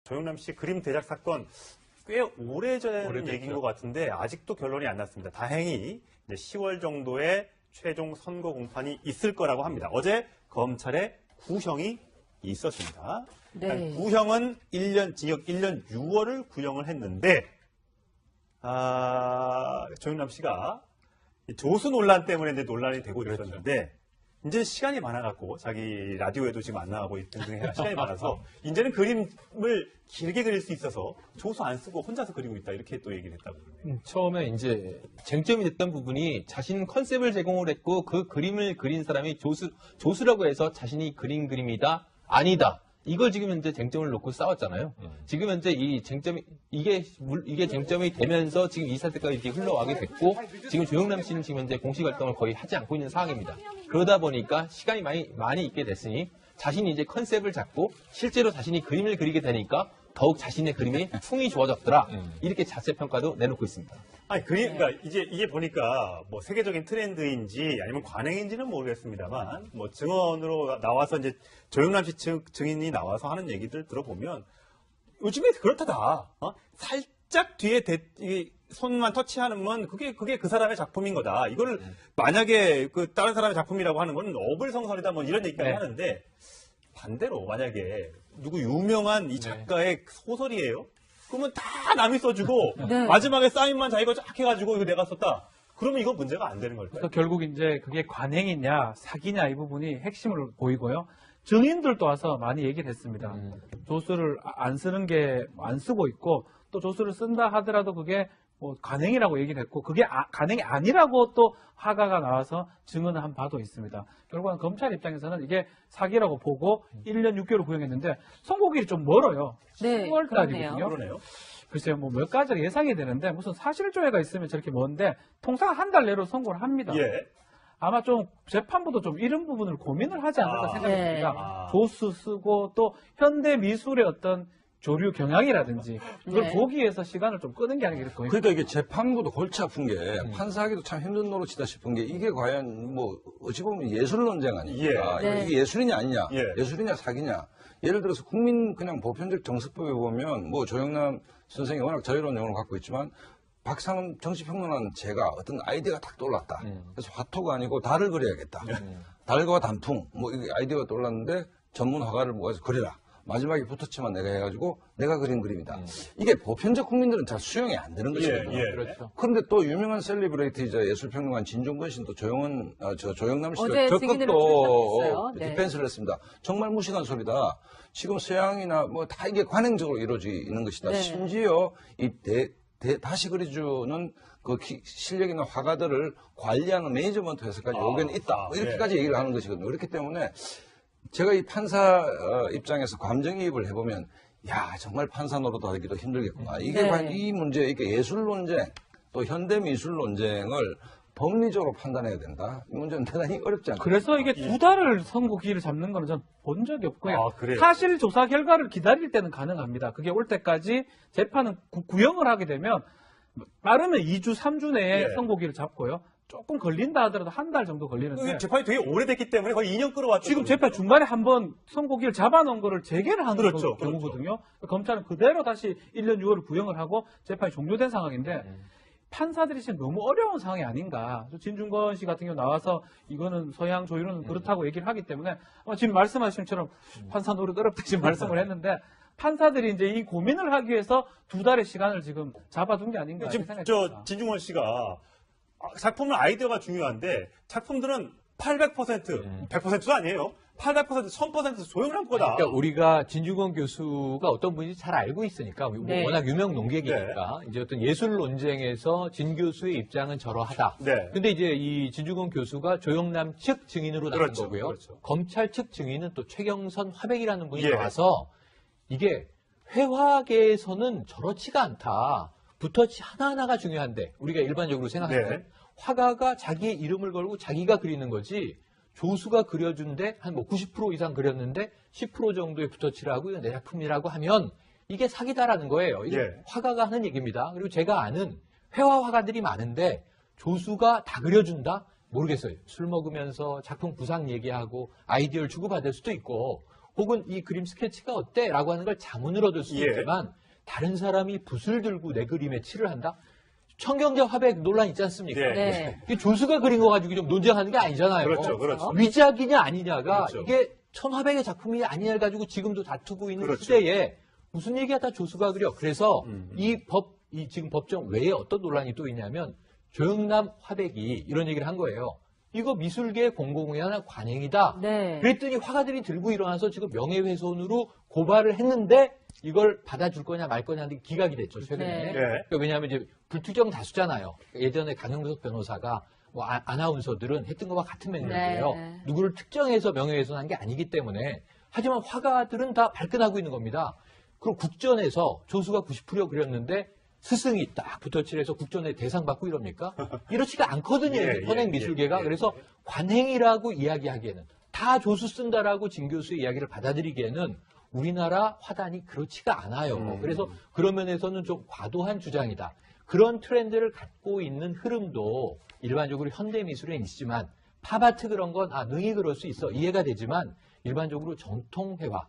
조영남 씨 그림 대작 사건 꽤 오래전 얘기인 것 같은데 아직도 결론이 안 났습니다. 다행히 이제 10월 정도에 최종 선고 공판이 있을 거라고 합니다. 어제 검찰에 구형이 있었습니다. 네. 구형은 1년 징역 1년 6월을 구형을 했는데 조영남 씨가 조수 논란 때문에 이제 논란이 되고 있었는데 이제 시간이 많아갖고 자기 라디오에도 지금 안 나가고 등등 시간이 많아서 이제는 그림을 길게 그릴 수 있어서 조수 안 쓰고 혼자서 그리고 있다 이렇게 또 얘기를 했다고 그러네요. 처음에 이제 쟁점이 됐던 부분이 자신 컨셉을 제공을 했고 그 그림을 그린 사람이 조수라고 해서 자신이 그린 그림이다 아니다. 이걸 지금 현재 쟁점을 놓고 싸웠잖아요. 지금 현재 이 쟁점이 이게 쟁점이 되면서 지금 이 사태까지 이렇게 흘러가게 됐고 지금 조영남 씨는 지금 현재 공식 활동을 거의 하지 않고 있는 상황입니다. 그러다 보니까 시간이 많이 있게 됐으니 자신이 이제 컨셉을 잡고 실제로 자신이 그림을 그리게 되니까 더욱 자신의 그림이 풍이 좋아졌더라. 이렇게 자체 평가도 내놓고 있습니다. 아니 그러니까 이게 보니까 뭐 세계적인 트렌드인지 아니면 관행인지는 모르겠습니다만 뭐 증언으로 나와서 이제 조영남 씨 증인이 나와서 하는 얘기들 들어보면 요즘에 그렇다다. 살짝 뒤에 손만 터치하는 그게 그 사람의 작품인 거다. 이거를 만약에 그 다른 사람의 작품이라고 하는 건 어불성설이다 뭐 이런 얘기까지 하는데 반대로 만약에 누구 유명한 이 작가의 소설이에요? 그러면 다 남이 써주고 마지막에 사인만 자기가 쫙 해가지고 이거 내가 썼다. 그러면 이거 문제가 안 되는 걸까요? 그래서 결국 이제 그게 관행이냐 사기냐 이 부분이 핵심을 보이고요. 증인들도 와서 많이 얘기를 했습니다. 조수를 안 쓰고 있고 또 조수를 쓴다 하더라도 그게 뭐 관행이라고 얘기를 했고 그게 관행이 아니라고 또 화가가 나와서 증언을 한 바도 있습니다. 결국은 검찰 입장에서는 이게 사기라고 보고 1년 6개월 구형했는데 선고일이 좀 멀어요. 네, 10월 달이거든요. 그러네요. 글쎄요, 뭐 몇 가지가 예상이 되는데 무슨 사실조회가 있으면 저렇게 먼데 통상 한 달 내로 선고를 합니다. 예. 아마 좀 재판부도 좀 이런 부분을 고민을 하지 않을까 생각이 듭니다. 네. 조수 쓰고 또 현대 미술의 어떤 조류 경향이라든지 그걸 보기 위해서 시간을 좀 끄는 게 아니겠 거예요. 그러니까 이게 재판부도 골치 아픈 게 판사하기도 참 힘든 노릇이다 싶은 게 이게 과연 뭐 어찌 보면 예술 논쟁 아닙니까? 이게 예술이냐 아니냐, 예술이냐 사기냐. 예를 들어서 국민 그냥 보편적 정서법에 보면 뭐 조영남 선생이 워낙 자유로운 영혼을 갖고 있지만 박상은 정치평론한 제가 어떤 아이디어가 딱 떠올랐다. 그래서 화토가 아니고 달을 그려야겠다. 달과 단풍 뭐 이게 아이디어가 떠올랐는데 전문 화가를 모아서 그려라. 마지막에 붙어치만 내가 해가지고 내가 그린 그림이다. 이게 보편적 국민들은 잘 수용이 안 되는 것이거든요. 그렇죠. 그런데 또 유명한 셀리브레이트이자 예술평론가 진중권 씨도 조영남 씨도 어제 적극 증인으로 또 출석했어요. 디펜스를 했습니다. 정말 무식한 소리다. 지금 서양이나 뭐 다 이게 관행적으로 이루어지는 것이다. 심지어 이 다시 그려주는 그 실력 있는 화가들을 관리하는 매니지먼트 회사까지 의견이 있다. 뭐 이렇게까지 얘기를 하는 것이거든요. 그렇기 때문에 제가 이 판사 입장에서 감정이입을 해보면 야 정말 판사 노릇하기도 힘들겠구나. 이게 과연 이 문제, 이게 예술 논쟁 또 현대 미술 논쟁을 법리적으로 판단해야 된다. 이 문제는 대단히 어렵지 않습니까? 그래서 이게 두 달을 선고 기일을 잡는 거는 전 본 적이 없고요. 그래요? 사실 조사 결과를 기다릴 때는 가능합니다. 그게 올 때까지 재판은 구형을 하게 되면 빠르면 2주, 3주 내에 선고 기일을 잡고요. 조금 걸린다 하더라도 한 달 정도 걸리는데 재판이 되게 오래됐기 때문에 거의 2년 끌어왔죠. 지금 재판 중간에 한번 선고기를 잡아놓은 거를 재개를 하는 그렇죠, 경우거든요. 검찰은 그대로 다시 1년 6월을 구형을 하고 재판이 종료된 상황인데 판사들이 지금 너무 어려운 상황이 아닌가. 진중권 씨 같은 경우 나와서 이거는 서양 조율은 그렇다고 얘기를 하기 때문에 지금 말씀하신 것처럼 판사 노릇 어렵다 지금 말씀을 했는데 판사들이 이제 이 고민을 하기 위해서 두 달의 시간을 지금 잡아둔 게 아닌가 지금 생각이 듭니다. 진중권 씨가 작품은 아이디어가 중요한데 작품들은 800%, 100%도 아니에요. 800%, 1000% 조영남 거다. 그러니까 우리가 진중권 교수가 어떤 분인지 잘 알고 있으니까 워낙 유명 논객이니까 이제 어떤 예술 논쟁에서 진 교수의 입장은 저러하다. 근데 이제 이 진중권 교수가 조영남 측 증인으로 나온 거고요. 검찰 측 증인은 또 최경선 화백이라는 분이 나와서 이게 회화계에서는 저렇지가 않다. 붓터치 하나하나가 중요한데 우리가 일반적으로 생각할 때 화가가 자기의 이름을 걸고 자기가 그리는 거지 조수가 그려준데 한 뭐 90% 이상 그렸는데 10% 정도의 붓터치를 하고 이건 내 작품이라고 하면 이게 사기다라는 거예요. 이게 화가가 하는 얘기입니다. 그리고 제가 아는 회화 화가들이 많은데 조수가 다 그려준다? 모르겠어요. 술 먹으면서 작품 구상 얘기하고 아이디어를 주고받을 수도 있고 혹은 이 그림 스케치가 어때? 라고 하는 걸 자문을 얻을 수 있지만 다른 사람이 붓을 들고 내 그림에 칠을 한다? 청경제 화백 논란 있지 않습니까? 네. 이게 조수가 그린 거 가지고 좀 논쟁하는 게 아니잖아요. 그렇죠, 그렇죠. 위작이냐 아니냐가 그렇죠. 이게 천화백의 작품이 아니냐를 가지고 지금도 다투고 있는 그렇죠. 시대에 무슨 얘기야 다 조수가 그려. 그래서 이 지금 법정 외에 어떤 논란이 또 있냐면 조영남 화백이 이런 얘기를 한 거예요. 이거 미술계의 공공연한 관행이다. 네. 그랬더니 화가들이 들고 일어나서 지금 명예훼손으로 고발을 했는데 이걸 받아줄 거냐 말 거냐 하는 게 기각이 됐죠, 최근에. 네. 그러니까 왜냐하면 이제 불특정 다수잖아요. 예전에 강영석 변호사가 뭐 아나운서들은 했던 것과 같은 맥락이에요. 네. 누구를 특정해서 명예훼손한 게 아니기 때문에. 하지만 화가들은 다 발끈하고 있는 겁니다. 그리고 국전에서 조수가 90% 그렸는데 스승이 딱 붙어칠해서 국전에 대상 받고 이럽니까? 이렇지가 않거든요. 현행 미술계가. 그래서 관행이라고 이야기하기에는 다 조수 쓴다라고 진 교수의 이야기를 받아들이기에는 우리나라 화단이 그렇지가 않아요. 그래서 그런 면에서는 좀 과도한 주장이다. 그런 트렌드를 갖고 있는 흐름도 일반적으로 현대미술에 있지만 팝아트 그런 건 능히 그럴 수 있어. 이해가 되지만 일반적으로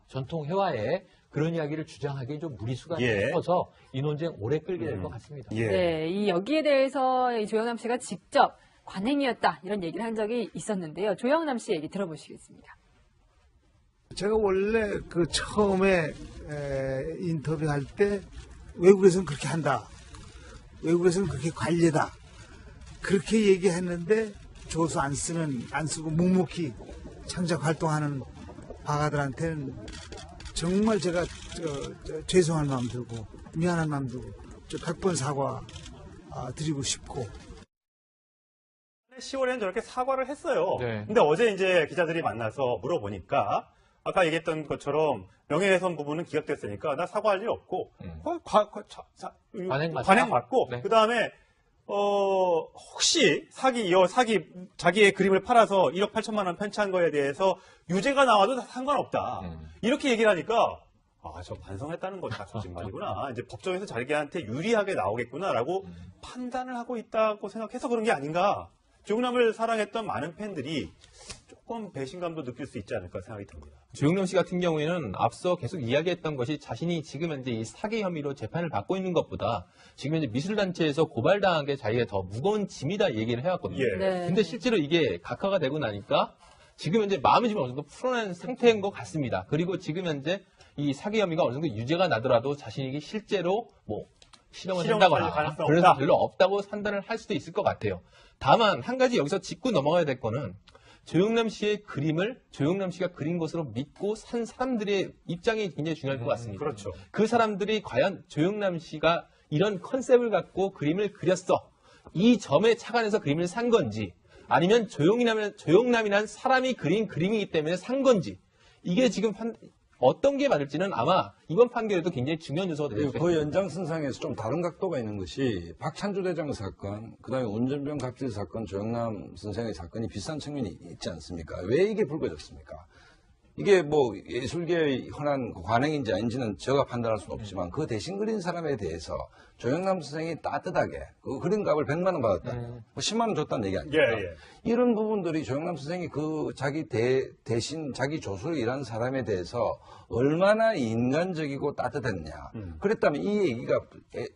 전통회화에 그런 이야기를 주장하기에 좀 무리수가 있어서 이 논쟁 오래 끌게 될 것 같습니다. 네, 여기에 대해서 이 조영남 씨가 직접 관행이었다 이런 얘기를 한 적이 있었는데요. 조영남 씨 얘기 들어보시겠습니다. 제가 원래 그 처음에 인터뷰할 때 외국에서는 그렇게 한다. 외국에서는 그렇게 관례다. 그렇게 얘기했는데 조수 안 쓰고 묵묵히 창작 활동하는 화가들한테는 정말 제가 죄송한 마음 들고 미안한 마음 들고 100번 사과 드리고 싶고 10월에는 저렇게 사과를 했어요. 네. 근데 어제 이제 기자들이 만나서 물어보니까 아까 얘기했던 것처럼 명예훼손 부분은 기각됐으니까 나 사과할 일 없고 관행 받고 네. 그다음에 혹시 자기의 그림을 팔아서 1억 8천만 원 편취한 거에 대해서 유죄가 나와도 상관없다. 이렇게 얘기를 하니까 저 반성했다는 거다 거짓말이구나. 이제 법정에서 자기한테 유리하게 나오겠구나라고 판단을 하고 있다고 생각해서 그런 게 아닌가. 조영남을 사랑했던 많은 팬들이 조금 배신감도 느낄 수 있지 않을까 생각이 듭니다. 조영남 씨 같은 경우에는 앞서 계속 이야기했던 것이 자신이 지금 현재 이 사기 혐의로 재판을 받고 있는 것보다 지금 현재 미술단체에서 고발당한 게 자기가 더 무거운 짐이다 얘기를 해왔거든요. 네. 근데 실제로 이게 각하가 되고 나니까 지금 현재 마음이 좀 어느 정도 풀어낸 상태인 것 같습니다. 그리고 지금 현재 이 사기 혐의가 어느 정도 유죄가 나더라도 자신이 실제로 실형을 한다거나 그래서 별로 없다고 판단을 할 수도 있을 것 같아요. 다만 한 가지 여기서 짚고 넘어가야 될 거는 조영남 씨의 그림을 조영남 씨가 그린 것으로 믿고 산 사람들의 입장이 굉장히 중요할 것 같습니다. 그렇죠. 그 사람들이 과연 조영남 씨가 이런 컨셉을 갖고 그림을 그렸어. 이 점에 착안해서 그림을 산 건지 아니면 조영남이라는 사람이 그린 그림이기 때문에 산 건지 이게 지금 어떤 게 맞을지는 아마 이번 판결에도 굉장히 중요한 요소가 될 수 있습니다. 그 연장선상에서 좀 다른 각도가 있는 것이 박찬주 대장 사건, 그다음에 운전병 갑질 사건, 조영남 선생의 사건이 비슷한 측면이 있지 않습니까? 왜 이게 불거졌습니까? 이게 예술계의 흔한 관행인지 아닌지는 제가 판단할 수는 없지만 그 대신 그린 사람에 대해서 조영남 선생이 따뜻하게 그 그린 값을 100만 원 받았다. 10만 원 줬다는 얘기 아닙니까? 이런 부분들이 조영남 선생이 그 자기 대신 자기 조수로 일하는 사람에 대해서 얼마나 인간적이고 따뜻했냐. 그랬다면 이 얘기가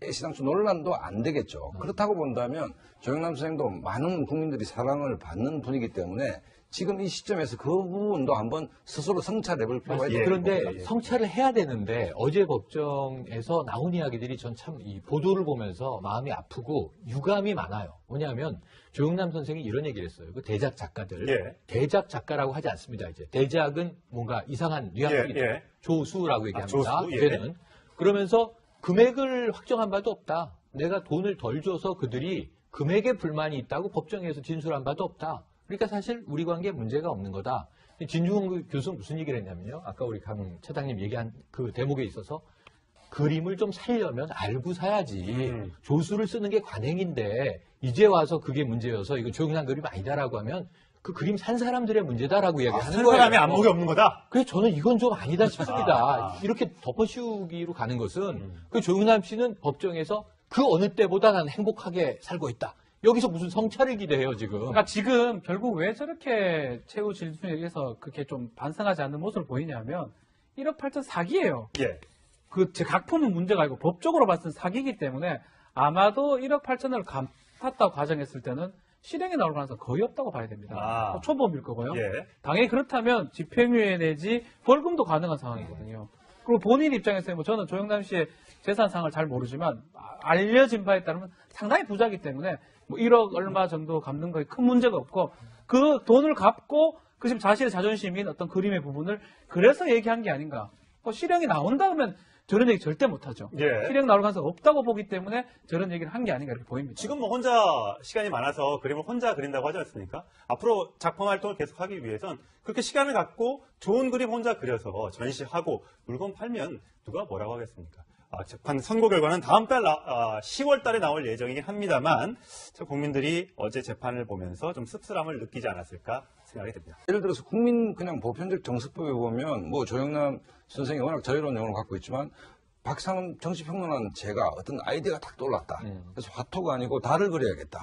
애시당초 논란도 안 되겠죠. 그렇다고 본다면 조영남 선생도 많은 국민들이 사랑을 받는 분이기 때문에 지금 이 시점에서 그 부분도 한번 스스로 성찰해볼 필요가 있다. 그런데 성찰을 해야 되는데 어제 법정에서 나온 이야기들이 전 참 이 보도를 보면서 마음이 아프고 유감이 많아요. 뭐냐면 조영남 선생이 이런 얘기를 했어요. 그 대작 작가들. 대작 작가라고 하지 않습니다. 이제 대작은 뭔가 이상한 뉘앙스가 있죠. 조수라고 얘기합니다. 이제는. 그러면서 금액을 확정한 바도 없다. 내가 돈을 덜 줘서 그들이 금액에 불만이 있다고 법정에서 진술한 바도 없다. 그러니까 사실 우리 관계에 문제가 없는 거다. 진중권 교수 무슨 얘기를 했냐면요. 아까 우리 강 차장님 얘기한 그 대목에 있어서 그림을 좀 살려면 알고 사야지. 조수를 쓰는 게 관행인데 이제 와서 그게 문제여서 이거 조용한 그림 아니다라고 하면 그 그림 산 사람들의 문제다라고 이야기하는 거예요. 산 사람이 안목이 없는 거다? 그래서 저는 이건 좀 아니다 싶습니다. 이렇게 덮어씌우기로 가는 것은 그 조용남 씨는 법정에서 그 어느 때보다 나는 행복하게 살고 있다. 여기서 무슨 성찰을 기대해요, 지금. 그러니까 지금 결국 왜 저렇게 최후 진술에 의해서 그렇게 좀 반성하지 않는 모습을 보이냐면 1억 8천 사기예요. 예. 제 각품은 문제가 아니고 법적으로 봤을 때 사기이기 때문에 아마도 1억 8천을 갚았다고 가정했을 때는 실행에 나올 가능성이 거의 없다고 봐야 됩니다. 초범일 거고요. 예. 당연히 그렇다면 집행유예 내지 벌금도 가능한 상황이거든요. 그리고 본인 입장에서 뭐 저는 조영남 씨의 재산상을 잘 모르지만 알려진 바에 따르면 상당히 부자이기 때문에 뭐 1억 얼마 정도 갚는 거에 큰 문제가 없고 그 돈을 갚고 그 지금 자신의 자존심인 어떤 그림의 부분을 그래서 얘기한 게 아닌가. 실형이 나온다 그러면 저런 얘기 절대 못하죠. 예. 실형 나올 가능성이 없다고 보기 때문에 저런 얘기를 한 게 아닌가 이렇게 보입니다. 지금 뭐 혼자 시간이 많아서 그림을 혼자 그린다고 하지 않습니까? 앞으로 작품 활동을 계속하기 위해선 그렇게 시간을 갖고 좋은 그림 혼자 그려서 전시하고 물건 팔면 누가 뭐라고 하겠습니까? 재판 선고 결과는 다음 달 10월 달에 나올 예정이긴 합니다만 국민들이 어제 재판을 보면서 좀 씁쓸함을 느끼지 않았을까 생각이 듭니다. 예를 들어서 국민 그냥 보편적 정서법에 보면 뭐 조영남 선생이 워낙 자유로운 영혼을 갖고 있지만 박상훈 정치평론가는 제가 어떤 아이디어가 딱 떠올랐다. 그래서 화토가 아니고 달을 그려야겠다.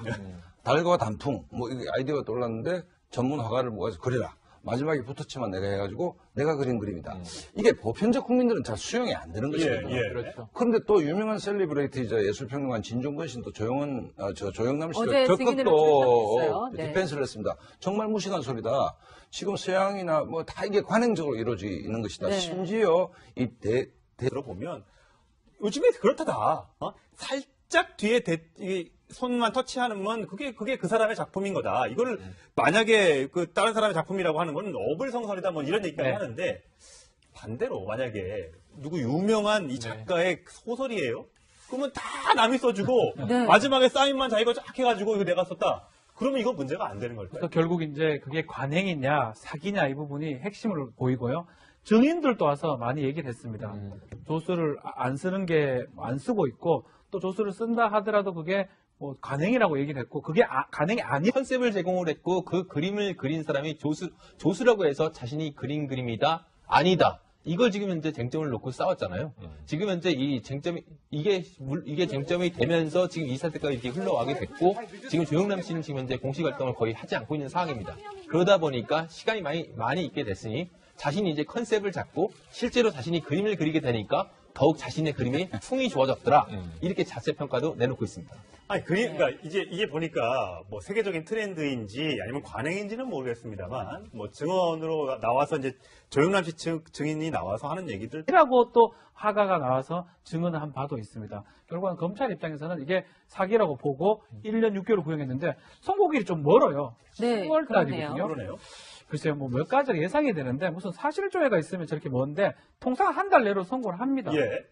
달과 단풍 뭐 이게 아이디어가 떠올랐는데 전문 화가를 모아서 그려라. 마지막에 붙었지만 내가 해가지고 내가 그린 그림이다. 이게 보편적 국민들은 잘 수용이 안 되는 것이거든요. 그렇죠. 그런데 또 유명한 셀리브레이트이자 예술평론가 진종건 씨는 또 조영남 씨가 어제 적극 증인으로 또 출석했어요. 네. 디펜스를 했습니다. 정말 무식한 소리다. 지금 서양이나 뭐 다 이게 관행적으로 이루어지는 것이다. 네. 심지어 이 들어보면 요즘에 그렇다다. 살짝 뒤에 이 손만 터치하는 건 그게 그 사람의 작품인 거다. 이거를 만약에 그 다른 사람의 작품이라고 하는 건 어불성설이다 뭐 이런 얘기까지 하는데 반대로 만약에 누구 유명한 이 작가의 소설이에요. 그러면 다 남이 써주고 마지막에 사인만 자기가 쫙 해가지고 이거 내가 썼다. 그러면 이건 문제가 안 되는 걸까요? 그러니까 결국 이제 그게 관행이냐 사기냐 이 부분이 핵심으로 보이고요. 증인들도 와서 많이 얘기를 했습니다. 조수를 안 쓰고 있고 또 조수를 쓴다 하더라도 그게 뭐 관행이라고 얘기를 했고 그게 관행이 아니 컨셉을 제공을 했고 그 그림을 그린 사람이 조수라고 해서 자신이 그린 그림이다 아니다 이걸 지금 현재 쟁점을 놓고 싸웠잖아요. 지금 현재 이 쟁점이 이게 쟁점이 되면서 지금 이 사태가 이렇게 흘러가게 됐고 지금 조영남 씨는 지금 현재 공식 활동을 거의 하지 않고 있는 상황입니다. 그러다 보니까 시간이 많이 있게 됐으니 자신이 이제 컨셉을 잡고 실제로 자신이 그림을 그리게 되니까 더욱 자신의 그림이 풍이 좋아졌더라. 이렇게 자체 평가도 내놓고 있습니다. 그러니까 이게 보니까 뭐 세계적인 트렌드인지 아니면 관행인지는 모르겠습니다만 뭐 증언으로 나와서 이제 조영남 씨 증인이 나와서 하는 얘기들 이라고 또 화가가 나와서 증언을 한 바도 있습니다. 결국은 검찰 입장에서는 이게 사기라고 보고 1년 6개월 구형했는데 선고일이 좀 멀어요. 네, 10월 달이거든요. 그러네요. 글쎄요, 뭐 몇 가지가 예상이 되는데 무슨 사실조회가 있으면 저렇게 먼데 통상 한 달 내로 선고를 합니다. 예.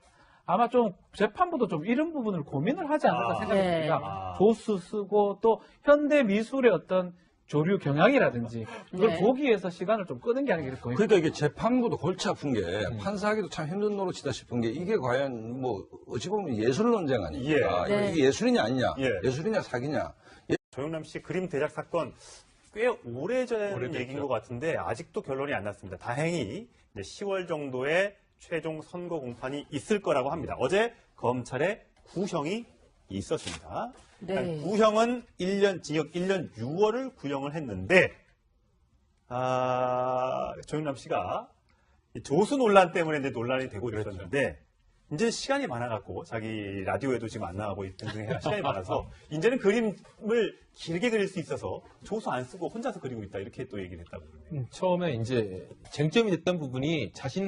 아마 좀 재판부도 좀 이런 부분을 고민을 하지 않을까 생각합니다. 조수 쓰고 또 현대 미술의 어떤 조류 경향이라든지 그걸 보기 위해서 시간을 좀 끄는 게 아니겠 보입니다. 그러니까 이게 재판부도 골치 아픈 게 판사하기도 참 힘든 노릇이다 싶은 게 이게 과연 뭐 어찌 보면 예술 논쟁 아닙니까? 이게 예술이냐 아니냐, 예술이냐 사기냐. 조영남 씨 그림 대작 사건 꽤 오래전 얘기인 것 같은데 아직도 결론이 안 났습니다. 다행히 이제 10월 정도에 최종 선고 공판이 있을 거라고 합니다. 어제 검찰에 구형이 있었습니다. 네. 구형은 1년 징역 1년 6월을 구형을 했는데 조영남 씨가 조수 논란 때문에 이제 논란이 되고 있었는데 이제 시간이 많아갖고 자기 라디오에도 지금 안 나가고 등등 시간이 많아서 이제는 그림을 길게 그릴 수 있어서 조수 안 쓰고 혼자서 그리고 있다 이렇게 또 얘기를 했다고 그러네요. 처음에 이제 쟁점이 됐던 부분이 자신